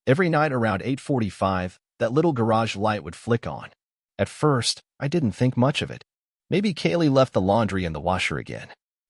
Every night around 8:45, that little garage light would flick on. At first, I didn't think much of it. Maybe Kaylee left the laundry in the washer again.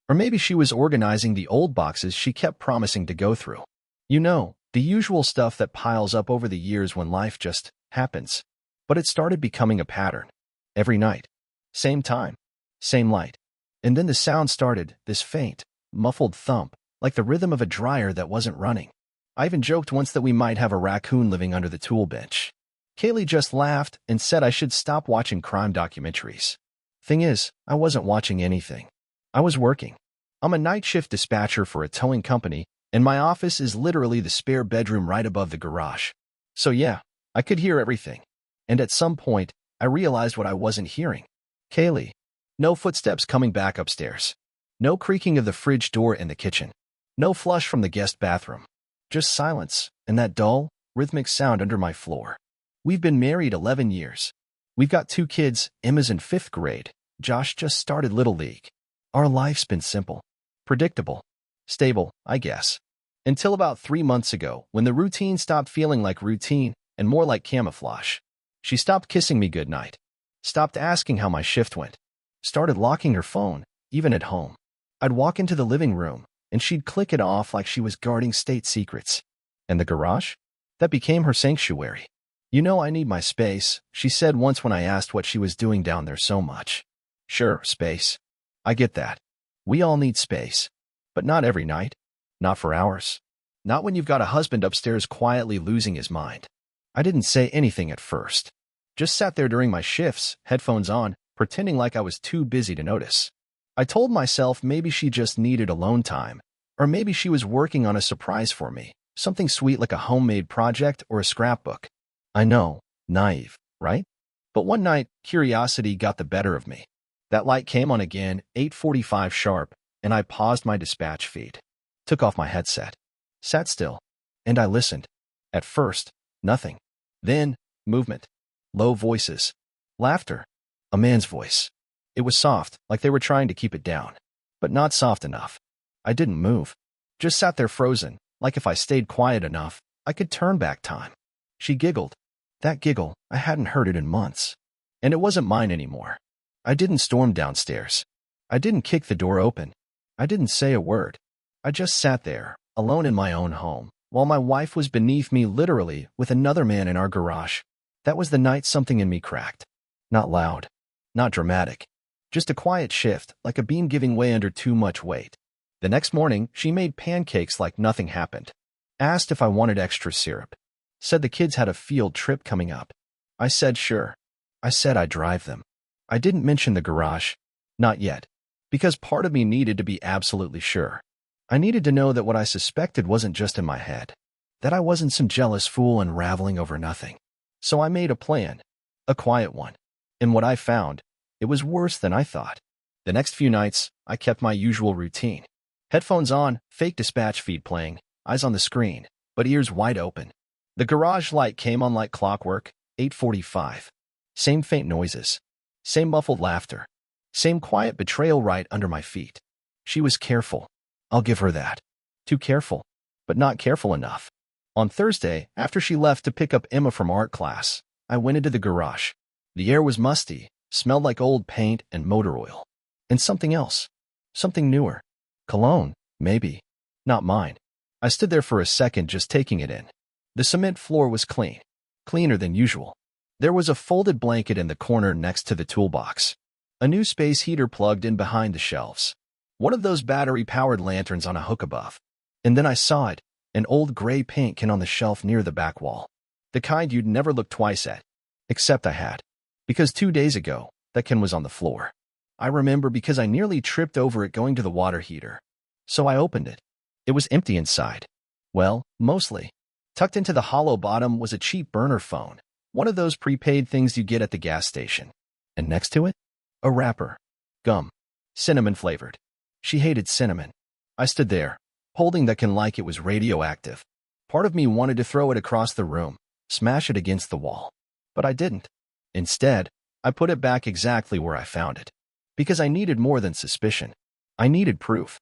Or maybe she was organizing the old boxes she kept promising to go through. You know, the usual stuff that piles up over the years when life just happens. But it started becoming a pattern. Every night. Same time. Same light. And then the sound started, this faint, muffled thump, like the rhythm of a dryer that wasn't running. I even joked once that we might have a raccoon living under the tool bench. Kaylee just laughed and said I should stop watching crime documentaries. Thing is, I wasn't watching anything. I was working. I'm a night shift dispatcher for a towing company, and my office is literally the spare bedroom right above the garage. So yeah, I could hear everything. And at some point, I realized what I wasn't hearing. Kaylee. No footsteps coming back upstairs. No creaking of the fridge door in the kitchen. No flush from the guest bathroom. Just silence and that dull, rhythmic sound under my floor. We've been married 11 years. We've got 2 kids. Emma's in 5th grade. Josh just started Little League. Our life's been simple. Predictable. Stable, I guess. Until about 3 months ago, when the routine stopped feeling like routine and more like camouflage. She stopped kissing me goodnight. Stopped asking how my shift went. Started locking her phone, even at home. I'd walk into the living room, and she'd click it off like she was guarding state secrets. And the garage? That became her sanctuary. You know I need my space, she said once when I asked what she was doing down there so much. Sure, space. I get that. We all need space. But not every night. Not for hours. Not when you've got a husband upstairs quietly losing his mind. I didn't say anything at first. Just sat there during my shifts, headphones on, pretending like I was too busy to notice. I told myself maybe she just needed alone time, or maybe she was working on a surprise for me, something sweet like a homemade project or a scrapbook. I know, naive, right? But one night, curiosity got the better of me. That light came on again, 8:45 sharp, and I paused my dispatch feed. Took off my headset. Sat still. And I listened. At first, nothing. Then, movement. Low voices. Laughter. A man's voice. It was soft, like they were trying to keep it down. But not soft enough. I didn't move. Just sat there frozen, like if I stayed quiet enough, I could turn back time. She giggled. That giggle, I hadn't heard it in months. And it wasn't mine anymore. I didn't storm downstairs. I didn't kick the door open. I didn't say a word. I just sat there, alone in my own home, while my wife was beneath me literally with another man in our garage. That was the night something in me cracked. Not loud. Not dramatic. Just a quiet shift, like a beam giving way under too much weight. The next morning, she made pancakes like nothing happened. Asked if I wanted extra syrup. Said the kids had a field trip coming up. I said sure. I said I'd drive them. I didn't mention the garage. Not yet. Because part of me needed to be absolutely sure. I needed to know that what I suspected wasn't just in my head. That I wasn't some jealous fool unraveling over nothing. So I made a plan. A quiet one. And what I found, it was worse than I thought. The next few nights, I kept my usual routine. Headphones on, fake dispatch feed playing, eyes on the screen, but ears wide open. The garage light came on like clockwork, 8:45. Same faint noises. Same muffled laughter. Same quiet betrayal right under my feet. She was careful. I'll give her that. Too careful, but not careful enough. On Thursday, after she left to pick up Emma from art class, I went into the garage. The air was musty, smelled like old paint and motor oil. And something else. Something newer. Cologne, maybe. Not mine. I stood there for a second just taking it in. The cement floor was clean. Cleaner than usual. There was a folded blanket in the corner next to the toolbox. A new space heater plugged in behind the shelves. One of those battery-powered lanterns on a hook above. And then I saw it, an old gray paint can on the shelf near the back wall. The kind you'd never look twice at. Except I had. Because 2 days ago, that can was on the floor. I remember because I nearly tripped over it going to the water heater. So I opened it. It was empty inside. Well, mostly. Tucked into the hollow bottom was a cheap burner phone. One of those prepaid things you get at the gas station. And next to it? A wrapper. Gum. Cinnamon flavored. She hated cinnamon. I stood there, holding that can like it was radioactive. Part of me wanted to throw it across the room, smash it against the wall. But I didn't. Instead, I put it back exactly where I found it. Because I needed more than suspicion. I needed proof.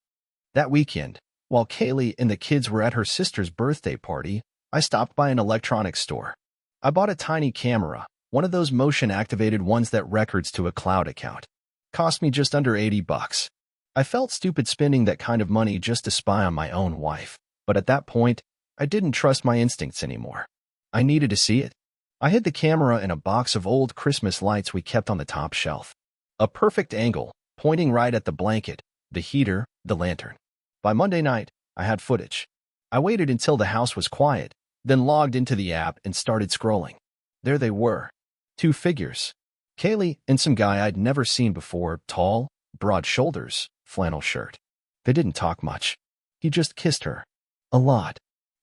That weekend, while Kaylee and the kids were at her sister's birthday party, I stopped by an electronics store. I bought a tiny camera, one of those motion-activated ones that records to a cloud account. Cost me just under $80. I felt stupid spending that kind of money just to spy on my own wife, but at that point, I didn't trust my instincts anymore. I needed to see it. I hid the camera in a box of old Christmas lights we kept on the top shelf. A perfect angle, pointing right at the blanket, the heater, the lantern. By Monday night, I had footage. I waited until the house was quiet, then logged into the app and started scrolling. There they were. Two figures. Kaylee and some guy I'd never seen before, tall, broad shoulders, flannel shirt. They didn't talk much. He just kissed her. A lot.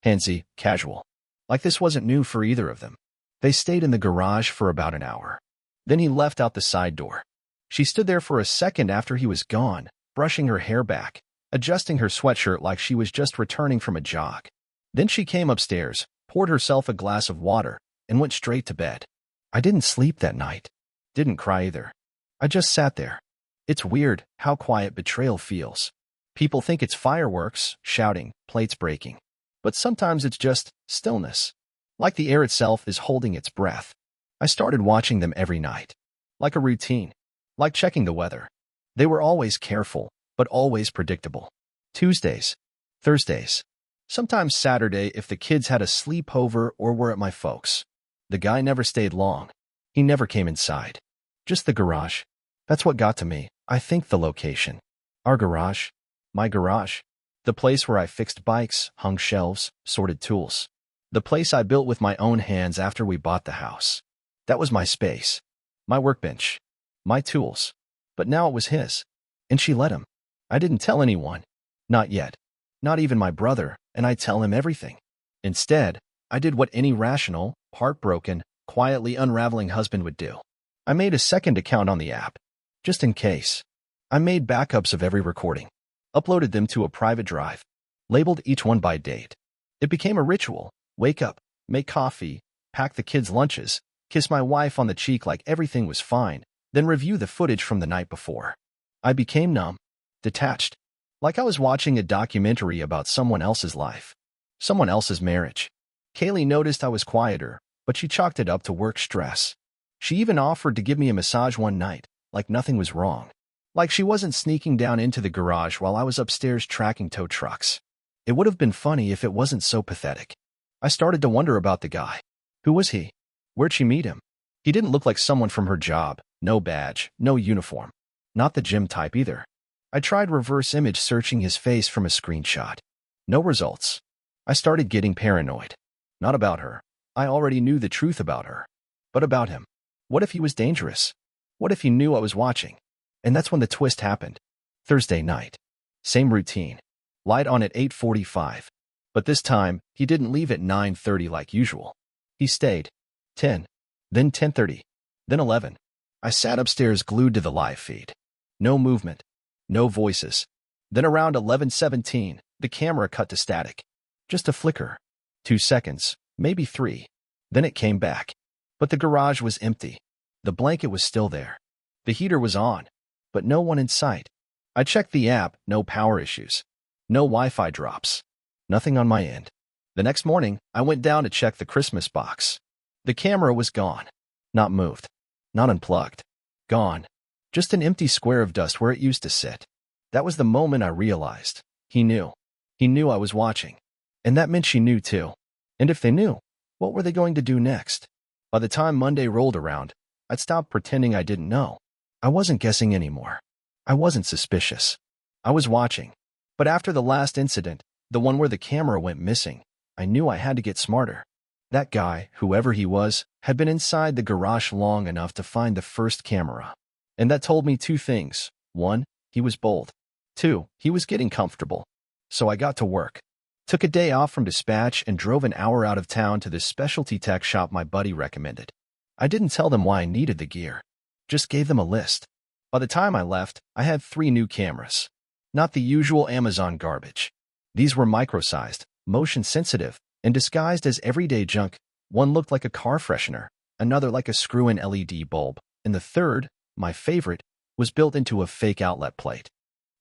Handsy, casual. Like this wasn't new for either of them. They stayed in the garage for about an hour. Then he left out the side door. She stood there for a second after he was gone, brushing her hair back, adjusting her sweatshirt like she was just returning from a jog. Then she came upstairs, poured herself a glass of water, and went straight to bed. I didn't sleep that night. Didn't cry either. I just sat there. It's weird how quiet betrayal feels. People think it's fireworks, shouting, plates breaking. But sometimes it's just stillness. Like the air itself is holding its breath. I started watching them every night. Like a routine. Like checking the weather. They were always careful, but always predictable. Tuesdays. Thursdays. Sometimes Saturday if the kids had a sleepover or were at my folks'. The guy never stayed long. He never came inside. Just the garage. That's what got to me. I think the location. Our garage. My garage. The place where I fixed bikes, hung shelves, sorted tools. The place I built with my own hands after we bought the house. That was my space. My workbench. My tools. But now it was his. And she let him. I didn't tell anyone. Not yet. Not even my brother, and I tell him everything. Instead, I did what any rational, heartbroken, quietly unraveling husband would do. I made a second account on the app. Just in case. I made backups of every recording. Uploaded them to a private drive. Labeled each one by date. It became a ritual. Wake up, make coffee, pack the kids' lunches, kiss my wife on the cheek like everything was fine, then review the footage from the night before. I became numb, detached, like I was watching a documentary about someone else's life, someone else's marriage. Kaylee noticed I was quieter, but she chalked it up to work stress. She even offered to give me a massage one night, like nothing was wrong. Like she wasn't sneaking down into the garage while I was upstairs tracking tow trucks. It would have been funny if it wasn't so pathetic. I started to wonder about the guy. Who was he? Where'd she meet him? He didn't look like someone from her job. No badge, no uniform. Not the gym type either. I tried reverse image searching his face from a screenshot. No results. I started getting paranoid. Not about her. I already knew the truth about her. But about him. What if he was dangerous? What if he knew I was watching? And that's when the twist happened. Thursday night. Same routine. Light on at 8:45. But this time, he didn't leave at 9:30 like usual. He stayed. 10. Then 10:30. Then 11. I sat upstairs glued to the live feed. No movement. No voices. Then around 11:17, the camera cut to static. Just a flicker. 2 seconds. Maybe 3. Then it came back. But the garage was empty. The blanket was still there. The heater was on. But no one in sight. I checked the app. No power issues. No Wi-Fi drops. Nothing on my end. The next morning, I went down to check the Christmas box. The camera was gone. Not moved. Not unplugged. Gone. Just an empty square of dust where it used to sit. That was the moment I realized. He knew. He knew I was watching. And that meant she knew too. And if they knew, what were they going to do next? By the time Monday rolled around, I'd stopped pretending I didn't know. I wasn't guessing anymore. I wasn't suspicious. I was watching. But after the last incident, the one where the camera went missing, I knew I had to get smarter. That guy, whoever he was, had been inside the garage long enough to find the first camera. And that told me 2 things. 1, he was bold. 2, he was getting comfortable. So I got to work. Took a day off from dispatch and drove an hour out of town to this specialty tech shop my buddy recommended. I didn't tell them why I needed the gear. Just gave them a list. By the time I left, I had 3 new cameras. Not the usual Amazon garbage. These were micro-sized, motion-sensitive, and disguised as everyday junk. One looked like a car freshener, another like a screw-in LED bulb, and the third, my favorite, was built into a fake outlet plate.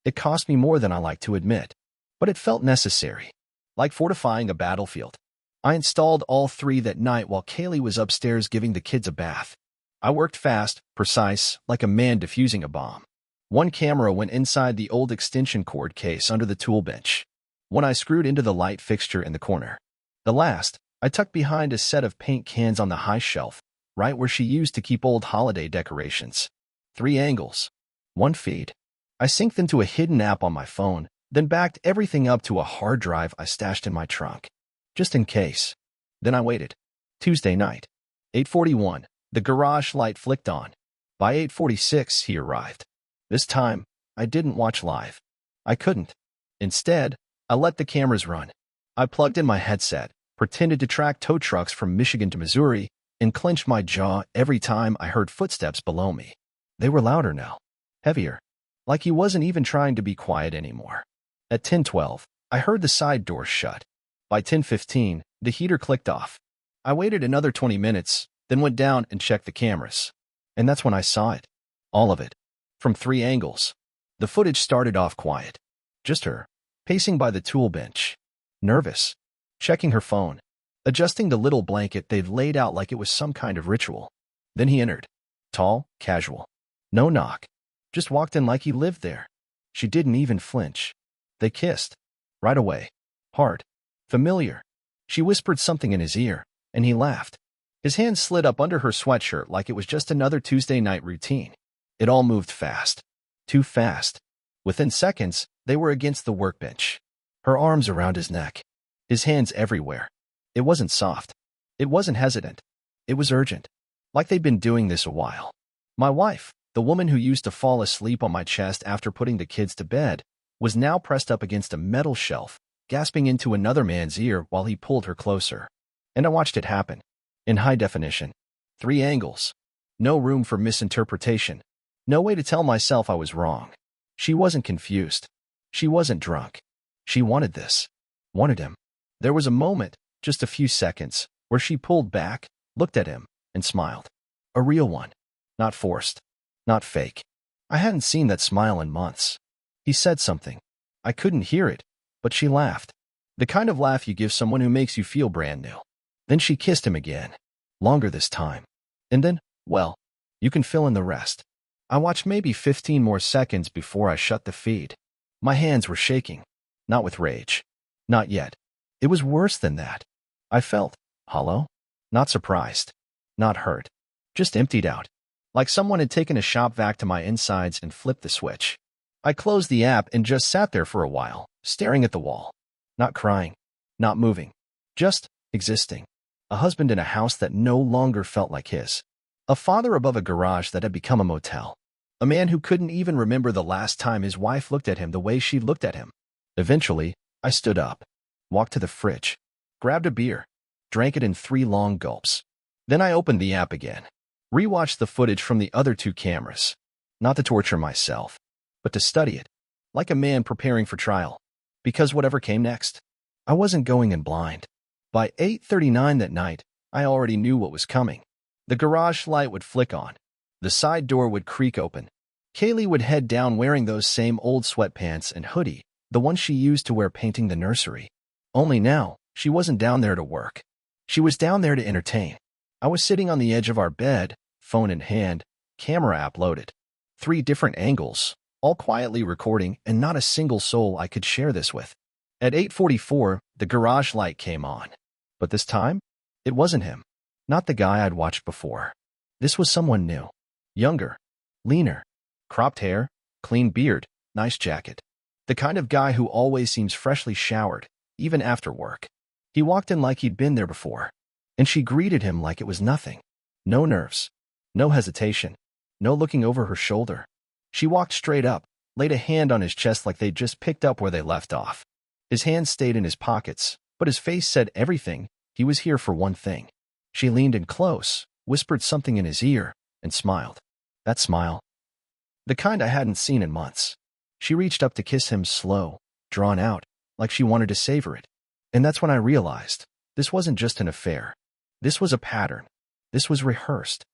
It cost me more than I like to admit, but it felt necessary, like fortifying a battlefield. I installed all three that night while Kaylee was upstairs giving the kids a bath. I worked fast, precise, like a man defusing a bomb. One camera went inside the old extension cord case under the tool bench. One I screwed into the light fixture in the corner. The last, I tucked behind a set of paint cans on the high shelf, right where she used to keep old holiday decorations. 3 angles. 1 feed. I synced them to a hidden app on my phone, then backed everything up to a hard drive I stashed in my trunk. Just in case. Then I waited. Tuesday night. 8:41. The garage light flicked on. By 8:46, he arrived. This time, I didn't watch live. I couldn't. Instead, I let the cameras run. I plugged in my headset, pretended to track tow trucks from Michigan to Missouri, and clenched my jaw every time I heard footsteps below me. They were louder now. Heavier. Like he wasn't even trying to be quiet anymore. At 10:12, I heard the side door shut. By 10:15, the heater clicked off. I waited another 20 minutes, then went down and checked the cameras. And that's when I saw it. All of it. From 3 angles. The footage started off quiet. Just her, pacing by the tool bench. Nervous. Checking her phone. Adjusting the little blanket they'd laid out like it was some kind of ritual. Then he entered. Tall, casual. No knock. Just walked in like he lived there. She didn't even flinch. They kissed. Right away. Hard. Familiar. She whispered something in his ear, and he laughed. His hand slid up under her sweatshirt like it was just another Tuesday night routine. It all moved fast. Too fast. Within seconds, they were against the workbench. Her arms around his neck. His hands everywhere. It wasn't soft. It wasn't hesitant. It was urgent. Like they'd been doing this a while. My wife, the woman who used to fall asleep on my chest after putting the kids to bed, was now pressed up against a metal shelf, gasping into another man's ear while he pulled her closer. And I watched it happen. In high definition. 3 angles. No room for misinterpretation. No way to tell myself I was wrong. She wasn't confused. She wasn't drunk. She wanted this. Wanted him. There was a moment, just a few seconds, where she pulled back, looked at him, and smiled. A real one. Not forced. Not fake. I hadn't seen that smile in months. He said something. I couldn't hear it, but she laughed. The kind of laugh you give someone who makes you feel brand new. Then she kissed him again. Longer this time. And then, well, you can fill in the rest. I watched maybe 15 more seconds before I shut the feed. My hands were shaking. Not with rage. Not yet. It was worse than that. I felt hollow. Not surprised. Not hurt. Just emptied out. Like someone had taken a shop vac to my insides and flipped the switch. I closed the app and just sat there for a while, staring at the wall. Not crying. Not moving. Just existing. A husband in a house that no longer felt like his. A father above a garage that had become a motel. A man who couldn't even remember the last time his wife looked at him the way she looked at him. Eventually, I stood up, walked to the fridge, grabbed a beer, drank it in 3 long gulps. Then I opened the app again, rewatched the footage from the other 2 cameras. Not to torture myself, but to study it, like a man preparing for trial. Because whatever came next, I wasn't going in blind. By 8:39 that night, I already knew what was coming. The garage light would flick on. The side door would creak open. Kaylee would head down wearing those same old sweatpants and hoodie, the one she used to wear painting the nursery. Only now, she wasn't down there to work. She was down there to entertain. I was sitting on the edge of our bed, phone in hand, camera app loaded. 3 different angles, all quietly recording, and not a single soul I could share this with. At 8:44, the garage light came on. But this time, it wasn't him. Not the guy I'd watched before. This was someone new. Younger. Leaner. Cropped hair, clean beard, nice jacket. The kind of guy who always seems freshly showered, even after work. He walked in like he'd been there before. And she greeted him like it was nothing. No nerves. No hesitation. No looking over her shoulder. She walked straight up, laid a hand on his chest like they'd just picked up where they left off. His hands stayed in his pockets, but his face said everything. He was here for one thing. She leaned in close, whispered something in his ear, and smiled. That smile. The kind I hadn't seen in months. She reached up to kiss him slow, drawn out, like she wanted to savor it. And that's when I realized, this wasn't just an affair. This was a pattern. This was rehearsed.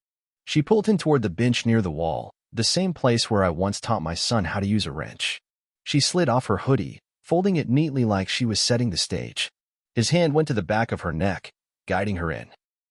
She pulled him toward the bench near the wall, the same place where I once taught my son how to use a wrench. She slid off her hoodie, folding it neatly like she was setting the stage. His hand went to the back of her neck, guiding her in.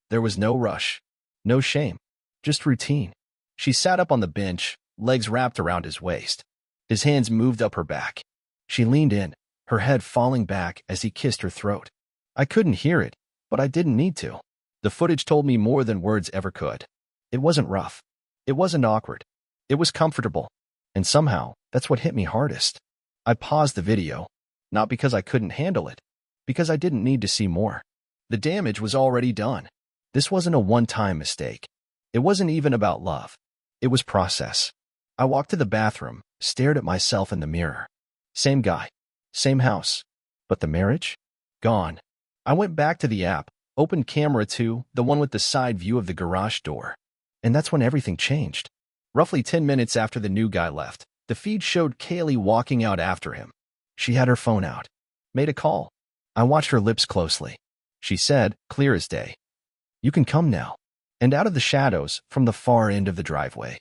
There was no rush, no shame, just routine. She sat up on the bench, legs wrapped around his waist. His hands moved up her back. She leaned in, her head falling back as he kissed her throat. I couldn't hear it, but I didn't need to. The footage told me more than words ever could. It wasn't rough. It wasn't awkward. It was comfortable. And somehow, that's what hit me hardest. I paused the video, not because I couldn't handle it, because I didn't need to see more. The damage was already done. This wasn't a one-time mistake. It wasn't even about love. It was process. I walked to the bathroom, stared at myself in the mirror. Same guy, same house. But the marriage? Gone. I went back to the app, opened camera 2, the one with the side view of the garage door. And that's when everything changed. Roughly 10 minutes after the new guy left, the feed showed Kaylee walking out after him. She had her phone out. Made a call. I watched her lips closely. She said, clear as day, "You can come now." And out of the shadows, from the far end of the driveway,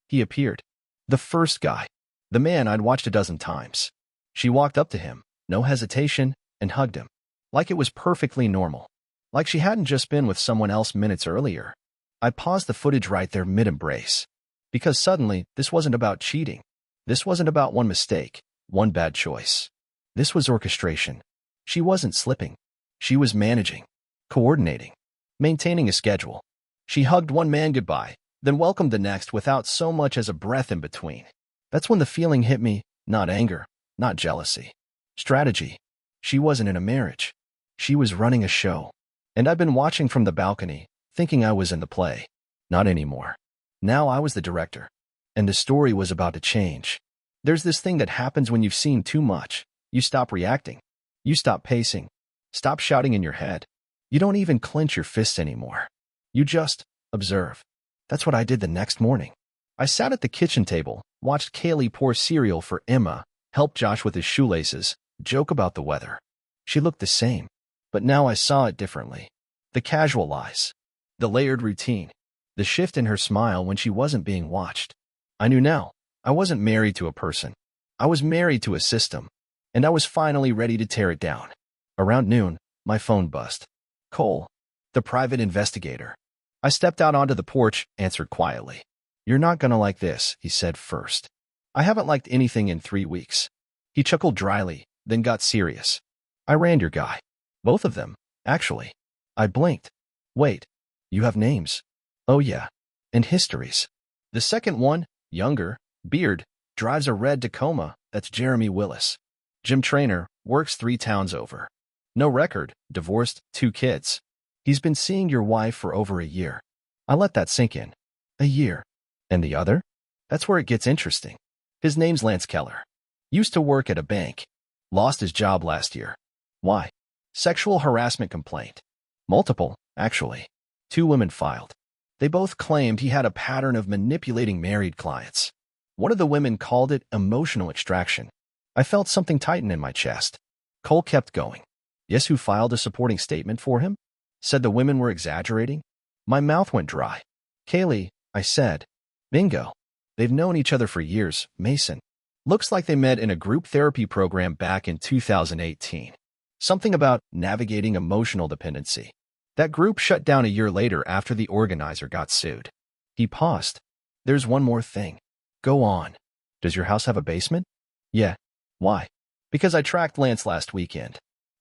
he appeared. The first guy. The man I'd watched a dozen times. She walked up to him, no hesitation, and hugged him. Like it was perfectly normal. Like she hadn't just been with someone else minutes earlier. I paused the footage right there mid-embrace. Because suddenly, this wasn't about cheating. This wasn't about one mistake, one bad choice. This was orchestration. She wasn't slipping. She was managing, coordinating, maintaining a schedule. She hugged one man goodbye, then welcomed the next without so much as a breath in between. That's when the feeling hit me, not anger, not jealousy. Strategy. She wasn't in a marriage. She was running a show. And I'd been watching from the balcony, thinking I was in the play. Not anymore. Now I was the director. And the story was about to change. There's this thing that happens when you've seen too much. You stop reacting. You stop pacing. Stop shouting in your head. You don't even clench your fists anymore. You just observe. That's what I did the next morning. I sat at the kitchen table, watched Kaylee pour cereal for Emma, help Josh with his shoelaces, joke about the weather. She looked the same, but now I saw it differently. The casual lies, the layered routine, the shift in her smile when she wasn't being watched. I knew now, I wasn't married to a person. I was married to a system, and I was finally ready to tear it down. Around noon, my phone buzzed. Cole, the private investigator. I stepped out onto the porch, answered quietly. "You're not gonna like this," he said first. "I haven't liked anything in 3 weeks." He chuckled dryly, then got serious. "I ran your guy. Both of them, actually." I blinked. "Wait, you have names?" "Oh yeah, and histories." "The second one, younger, beard, drives a red Tacoma, that's Jeremy Willis. Gym trainer, works 3 towns over. No record, divorced, 2 kids. He's been seeing your wife for over a year." I let that sink in. A year. And the other? That's where it gets interesting. His name's Lance Keller. Used to work at a bank. Lost his job last year. Why? Sexual harassment complaint. Multiple, actually. 2 women filed. They both claimed he had a pattern of manipulating married clients. One of the women called it emotional extraction. I felt something tighten in my chest. Cole kept going. "Yes, who filed a supporting statement for him? Said the women were exaggerating?" My mouth went dry. "Kaylee," I said. "Bingo. They've known each other for years, Mason. Looks like they met in a group therapy program back in 2018. Something about navigating emotional dependency. That group shut down a year later after the organizer got sued." He paused. "There's one more thing." "Go on. Does your house have a basement?" "Yeah." "Why?" "Because I tracked Lance last weekend.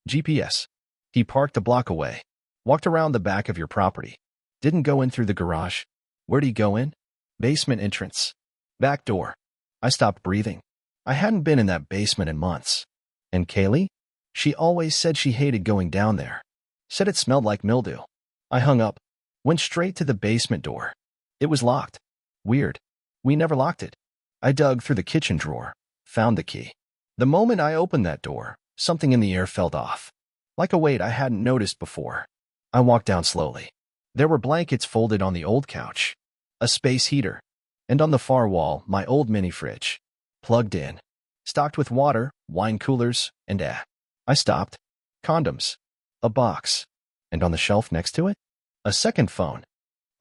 GPS. He parked a block away. Walked around the back of your property. Didn't go in through the garage." "Where'd he go in?" "Basement entrance. Back door." I stopped breathing. I hadn't been in that basement in months. "And Kaylee?" "She always said she hated going down there. Said it smelled like mildew." I hung up. Went straight to the basement door. It was locked. Weird. We never locked it. I dug through the kitchen drawer. Found the key. The moment I opened that door, something in the air felt off. Like a weight I hadn't noticed before. I walked down slowly. There were blankets folded on the old couch. A space heater. And on the far wall, my old mini fridge. Plugged in. Stocked with water, wine coolers, and I stopped. Condoms. A box. And on the shelf next to it? A second phone.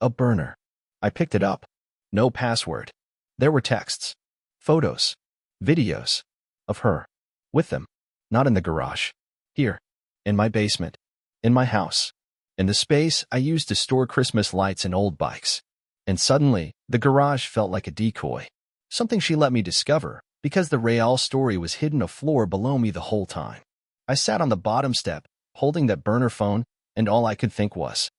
A burner. I picked it up. No password. There were texts. Photos. Videos. Of her. With them. Not in the garage. Here. In my basement. In my house. In the space I used to store Christmas lights and old bikes. And suddenly, the garage felt like a decoy. Something she let me discover, because the real story was hidden a floor below me the whole time. I sat on the bottom step, holding that burner phone, and all I could think was,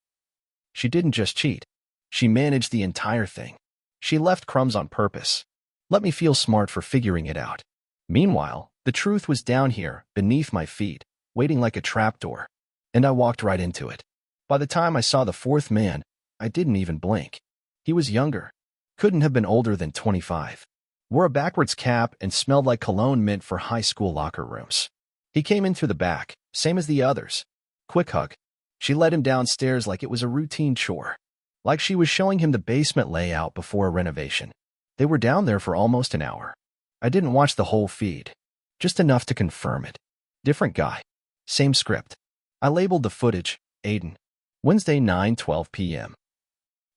she didn't just cheat. She managed the entire thing. She left crumbs on purpose. Let me feel smart for figuring it out. Meanwhile, the truth was down here, beneath my feet, waiting like a trapdoor. And I walked right into it. By the time I saw the fourth man, I didn't even blink. He was younger. Couldn't have been older than 25. Wore a backwards cap and smelled like cologne meant for high school locker rooms. He came in through the back, same as the others. Quick hug. She led him downstairs like it was a routine chore. Like she was showing him the basement layout before a renovation. They were down there for almost an hour. I didn't watch the whole feed. Just enough to confirm it. Different guy. Same script. I labeled the footage, Aiden. Wednesday 9:12 p.m.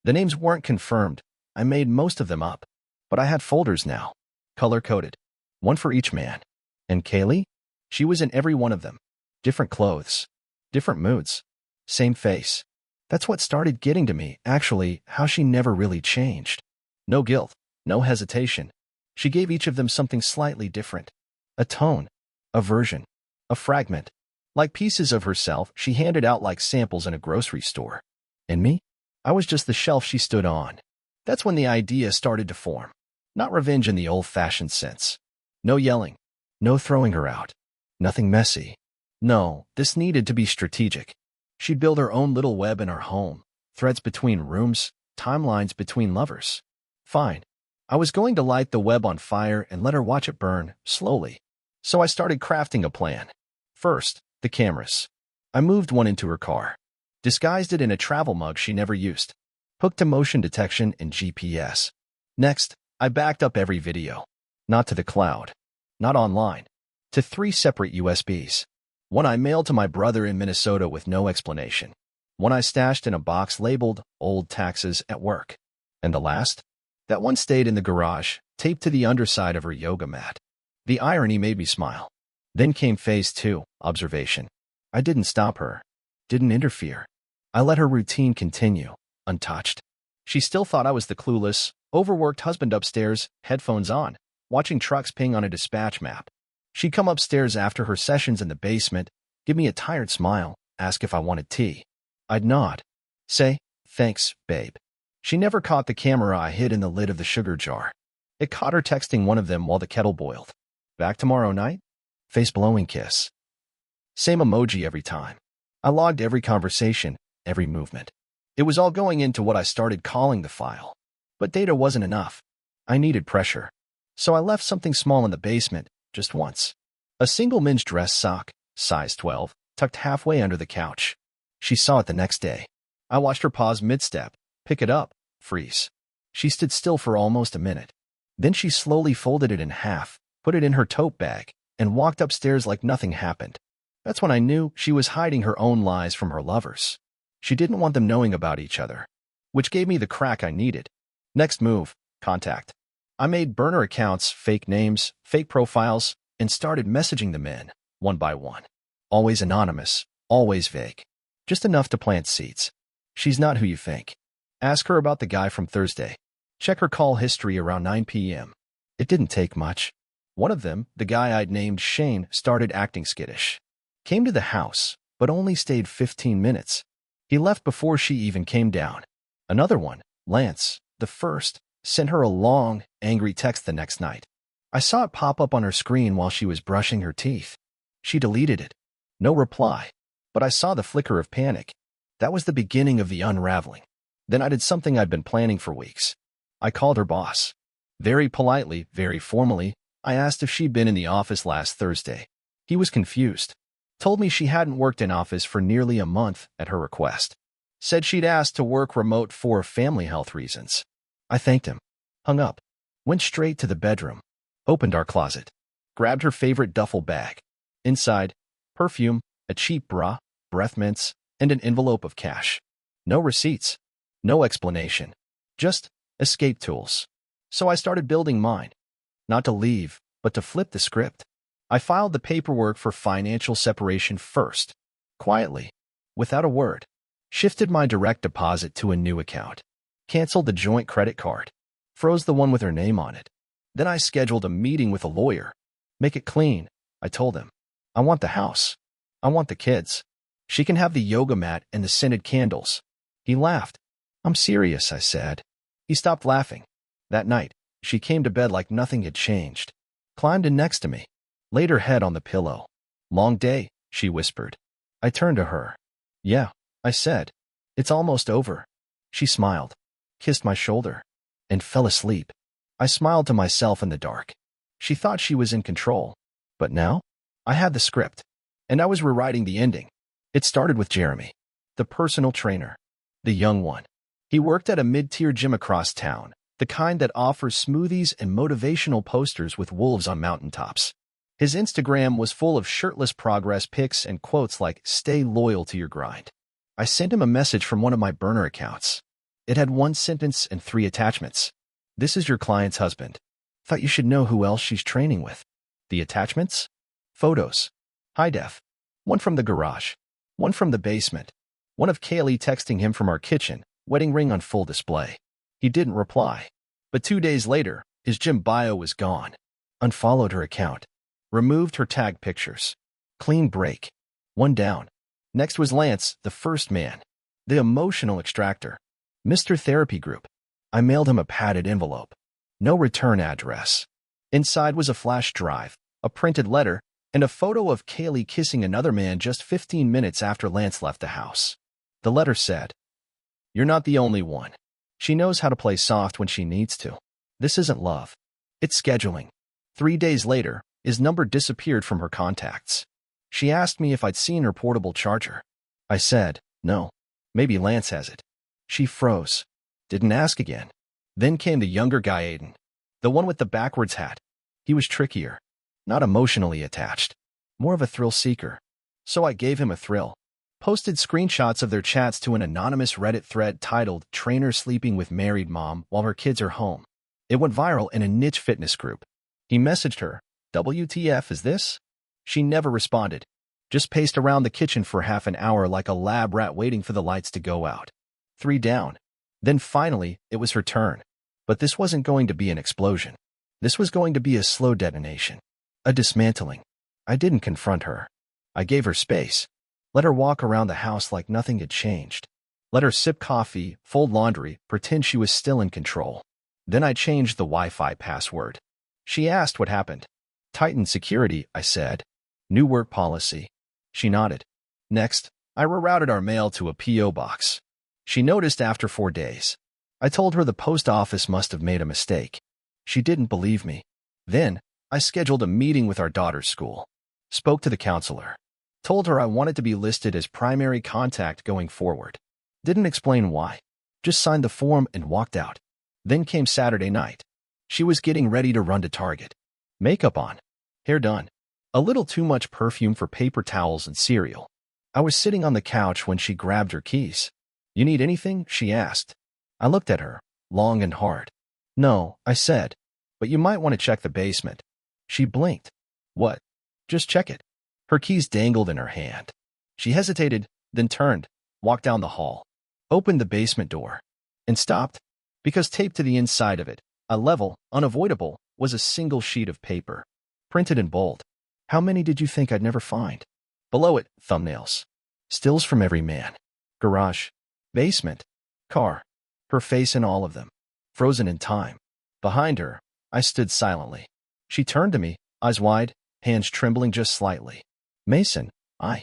The names weren't confirmed. I made most of them up. But I had folders now. Color-coded. One for each man. And Kaylee? She was in every one of them. Different clothes. Different moods. Same face. That's what started getting to me, actually, how she never really changed. No guilt. No hesitation. She gave each of them something slightly different. A tone. A version. A fragment. Like pieces of herself she handed out like samples in a grocery store. And me? I was just the shelf she stood on. That's when the idea started to form. Not revenge in the old-fashioned sense. No yelling. No throwing her out. Nothing messy. No, this needed to be strategic. She'd build her own little web in our home. Threads between rooms. Timelines between lovers. Fine. I was going to light the web on fire and let her watch it burn, slowly. So I started crafting a plan. First, the cameras. I moved one into her car. Disguised it in a travel mug she never used. Hooked to motion detection and GPS. Next, I backed up every video. Not to the cloud. Not online. To 3 separate USBs. One I mailed to my brother in Minnesota with no explanation. One I stashed in a box labeled Old Taxes at Work. And the last? That one stayed in the garage, taped to the underside of her yoga mat. The irony made me smile. Then came phase 2, observation. I didn't stop her. Didn't interfere. I let her routine continue, untouched. She still thought I was the clueless, overworked husband upstairs, headphones on, watching trucks ping on a dispatch map. She'd come upstairs after her sessions in the basement, give me a tired smile, ask if I wanted tea. I'd nod. Say, thanks, babe. She never caught the camera I hid in the lid of the sugar jar. It caught her texting one of them while the kettle boiled. Back tomorrow night? Face blowing kiss. Same emoji every time. I logged every conversation, every movement. It was all going into what I started calling the file. But data wasn't enough. I needed pressure. So I left something small in the basement, just once. A single men's dress sock, size 12, tucked halfway under the couch. She saw it the next day. I watched her pause mid-step, pick it up, freeze. She stood still for almost a minute. Then she slowly folded it in half, put it in her tote bag, and walked upstairs like nothing happened. That's when I knew she was hiding her own lies from her lovers. She didn't want them knowing about each other, which gave me the crack I needed. Next move, contact. I made burner accounts, fake names, fake profiles, and started messaging the men, one by one. Always anonymous, always vague. Just enough to plant seeds. She's not who you think. Ask her about the guy from Thursday. Check her call history around 9 p.m. It didn't take much. One of them, the guy I'd named Shane, started acting skittish. Came to the house, but only stayed 15 minutes. He left before she even came down. Another one, Lance, the first, sent her a long, angry text the next night. I saw it pop up on her screen while she was brushing her teeth. She deleted it. No reply. But I saw the flicker of panic. That was the beginning of the unraveling. Then I did something I'd been planning for weeks. I called her boss. Very politely, very formally, I asked if she'd been in the office last Thursday. He was confused. Told me she hadn't worked in office for nearly a month at her request. Said she'd asked to work remote for family health reasons. I thanked him. Hung up. Went straight to the bedroom. Opened our closet. Grabbed her favorite duffel bag. Inside, perfume, a cheap bra, breath mints, and an envelope of cash. No receipts. No explanation. Just escape tools. So I started building mine. Not to leave, but to flip the script. I filed the paperwork for financial separation first. Quietly, without a word. Shifted my direct deposit to a new account. Canceled the joint credit card. Froze the one with her name on it. Then I scheduled a meeting with a lawyer. Make it clean, I told him. I want the house. I want the kids. She can have the yoga mat and the scented candles. He laughed. I'm serious, I said. He stopped laughing. That night, she came to bed like nothing had changed. Climbed in next to me. Laid her head on the pillow. Long day, she whispered. I turned to her. Yeah, I said. It's almost over. She smiled, kissed my shoulder, and fell asleep. I smiled to myself in the dark. She thought she was in control. But now, I had the script, and I was rewriting the ending. It started with Jeremy, the personal trainer, the young one. He worked at a mid-tier gym across town, the kind that offers smoothies and motivational posters with wolves on mountaintops. His Instagram was full of shirtless progress pics and quotes like, "Stay loyal to your grind." I sent him a message from one of my burner accounts. It had one sentence and 3 attachments. This is your client's husband. Thought you should know who else she's training with. The attachments? Photos. High def. One from the garage. One from the basement. One of Kaylee texting him from our kitchen, wedding ring on full display. He didn't reply. But 2 days later, his gym bio was gone. Unfollowed her account. Removed her tag pictures. Clean break. One down. Next was Lance, the first man. The emotional extractor. Mr. Therapy Group. I mailed him a padded envelope. No return address. Inside was a flash drive, a printed letter, and a photo of Kaylee kissing another man just 15 minutes after Lance left the house. The letter said, "You're not the only one. She knows how to play soft when she needs to. This isn't love. It's scheduling." 3 days later, his number disappeared from her contacts. She asked me if I'd seen her portable charger. I said, no. Maybe Lance has it. She froze. Didn't ask again. Then came the younger guy, Aiden. The one with the backwards hat. He was trickier. Not emotionally attached. More of a thrill seeker. So I gave him a thrill. Posted screenshots of their chats to an anonymous Reddit thread titled "Trainer Sleeping with Married Mom While Her Kids Are Home." It went viral in a niche fitness group. He messaged her, "WTF is this?" She never responded. Just paced around the kitchen for half an hour like a lab rat waiting for the lights to go out. 3 down. Then finally, it was her turn. But this wasn't going to be an explosion. This was going to be a slow detonation. A dismantling. I didn't confront her. I gave her space. Let her walk around the house like nothing had changed. Let her sip coffee, fold laundry, pretend she was still in control. Then I changed the Wi-Fi password. She asked what happened. Tightened security, I said. New work policy. She nodded. Next, I rerouted our mail to a P.O. box. She noticed after 4 days. I told her the post office must have made a mistake. She didn't believe me. Then, I scheduled a meeting with our daughter's school. Spoke to the counselor. Told her I wanted to be listed as primary contact going forward. Didn't explain why. Just signed the form and walked out. Then came Saturday night. She was getting ready to run to Target. Makeup on. Hair done. A little too much perfume for paper towels and cereal. I was sitting on the couch when she grabbed her keys. "You need anything?" she asked. I looked at her, long and hard. "No," I said, "but you might want to check the basement." She blinked. "What?" "Just check it." Her keys dangled in her hand. She hesitated, then turned, walked down the hall, opened the basement door, and stopped, because taped to the inside of it, a level, unavoidable, was a single sheet of paper, printed in bold. How many did you think I'd never find? Below it, thumbnails. Stills from every man. Garage. Basement. Car. Her face in all of them. Frozen in time. Behind her, I stood silently. She turned to me, eyes wide, hands trembling just slightly. "Mason, I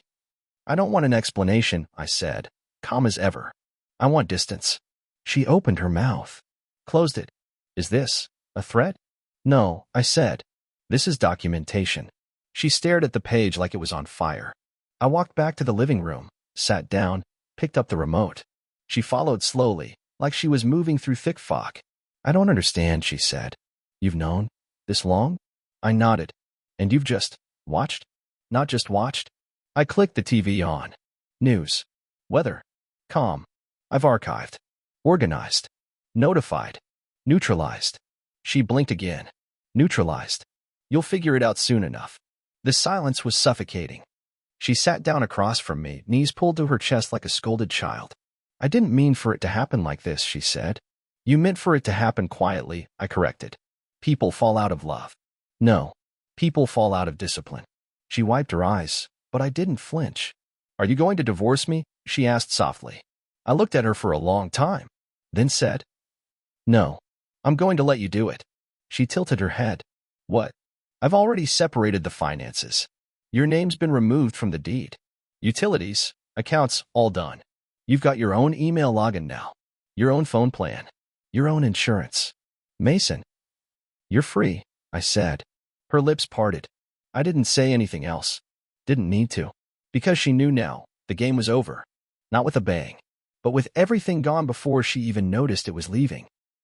don't want an explanation," I said, calm as ever. "I want distance." She opened her mouth. Closed it. "Is this a threat?" "No," I said. "This is documentation." She stared at the page like it was on fire. I walked back to the living room, sat down, picked up the remote. She followed slowly, like she was moving through thick fog. "I don't understand," she said. "You've known this long?" I nodded. "And you've just watched?" "Not just watched." I clicked the TV on. News. Weather. Calm. I've archived. Organized. Notified. Neutralized. She blinked again. Neutralized. "You'll figure it out soon enough." The silence was suffocating. She sat down across from me, knees pulled to her chest like a scolded child. I didn't mean for it to happen like this, she said. You meant for it to happen quietly, I corrected. People fall out of love. No. People fall out of discipline. She wiped her eyes, but I didn't flinch. Are you going to divorce me? She asked softly. I looked at her for a long time, then said, No. I'm going to let you do it. She tilted her head. What? I've already separated the finances. Your name's been removed from the deed. Utilities, accounts, all done. You've got your own email login now, your own phone plan, your own insurance. Mason, you're free, I said. Her lips parted. I didn't say anything else. Didn't need to. Because she knew now, the game was over. Not with a bang, but with everything gone before she even noticed it was leaving.